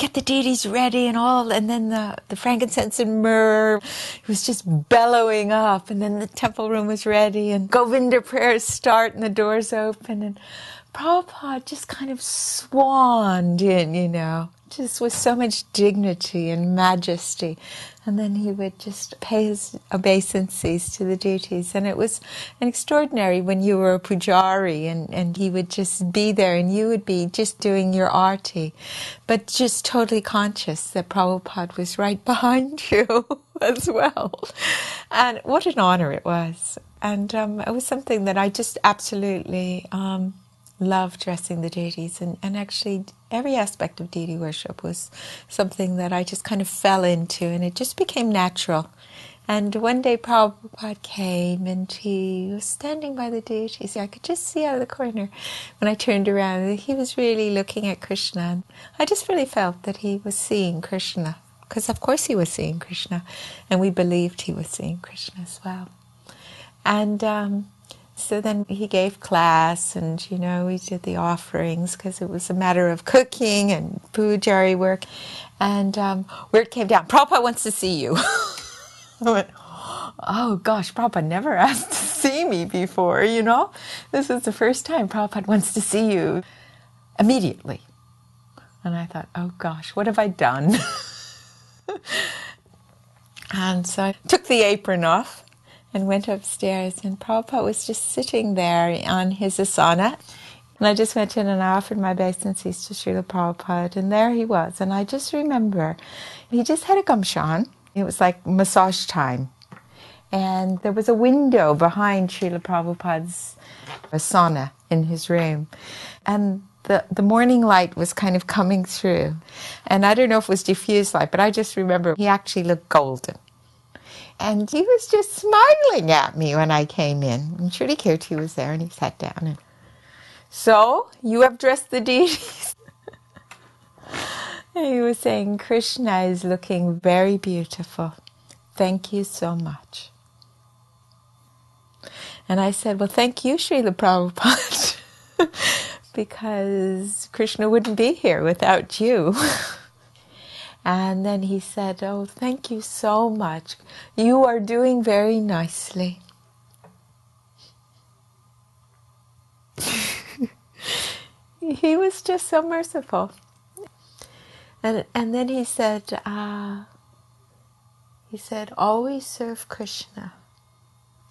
get the deities ready and all. And then the frankincense and myrrh, it was just bellowing up. And then the temple room was ready and Govinda prayers start and the doors open. And Prabhupada just kind of swanned in, just with so much dignity and majesty. And then he would just pay his obeisances to the deities. And it was an extraordinary when you were a pujari and he would just be there and you would be just doing your arti, but just totally conscious that Prabhupada was right behind you as well. And what an honor it was. And it was something that I just absolutely loved, dressing the deities, and actually every aspect of deity worship was something that I just kind of fell into, and it just became natural. And one day Prabhupada came and he was standing by the deities. I could just see out of the corner when I turned around. He was really looking at Krishna, and I just really felt that he was seeing Krishna, because of course he was seeing Krishna, and we believed he was seeing Krishna as well. And so then he gave class, and we did the offerings because it was a matter of cooking and pujari work. And word came down, Prabhupada wants to see you. I went, oh gosh, Prabhupada never asked to see me before, This is the first time Prabhupada wants to see you immediately. And I thought, oh gosh, what have I done? And so I took the apron off and went upstairs, and Prabhupada was just sitting there on his asana. And I just went in and I offered my obeisances to Srila Prabhupada, and there he was. And I just remember, he just had a gamshan. It was like massage time. And there was a window behind Srila Prabhupada's asana in his room. And the morning light was kind of coming through. And I don't know if it was diffused light, but I just remember he actually looked golden. And he was just smiling at me when I came in. And Srila Kirti was there, and he sat down. And, so, you have dressed the deities? And he was saying, Krishna is looking very beautiful. Thank you so much. And I said, well, thank you, Srila Prabhupada, because Krishna wouldn't be here without you. And then he said, oh, thank you so much. You are doing very nicely. He was just so merciful. And then he said, always serve Krishna.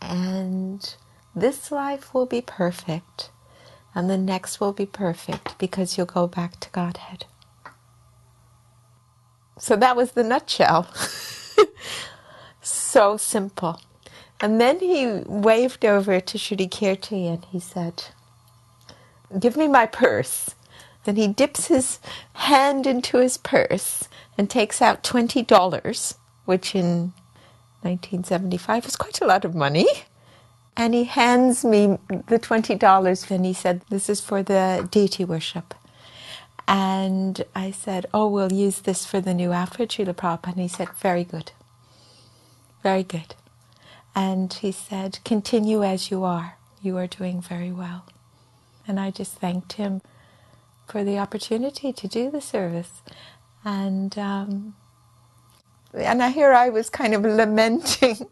And this life will be perfect. And the next will be perfect because you'll go back to Godhead. So that was the nutshell. So simple. And then he waved over to Srila Kirti and he said, give me my purse. Then he dips his hand into his purse and takes out $20, which in 1975 was quite a lot of money. And he hands me the $20 and he said, this is for the deity worship. And I said, oh, we'll use this for the new outfit, Srila Prabhupada. And he said, very good. Very good. And he said, continue as you are. You are doing very well. And I just thanked him for the opportunity to do the service. And here I was kind of lamenting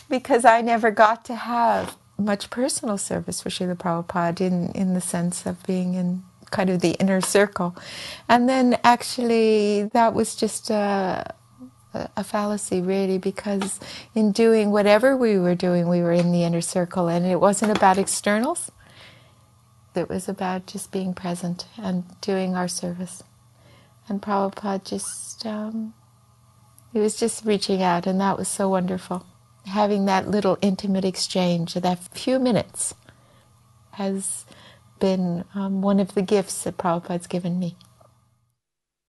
because I never got to have much personal service for Srila Prabhupada in the sense of being in kind of the inner circle. And then actually that was just a fallacy really, because in doing whatever we were doing, we were in the inner circle, and it wasn't about externals. It was about just being present and doing our service. And Prabhupada just, he was just reaching out, and that was so wonderful. Having that little intimate exchange, that few minutes, has been one of the gifts that Prabhupada's given me.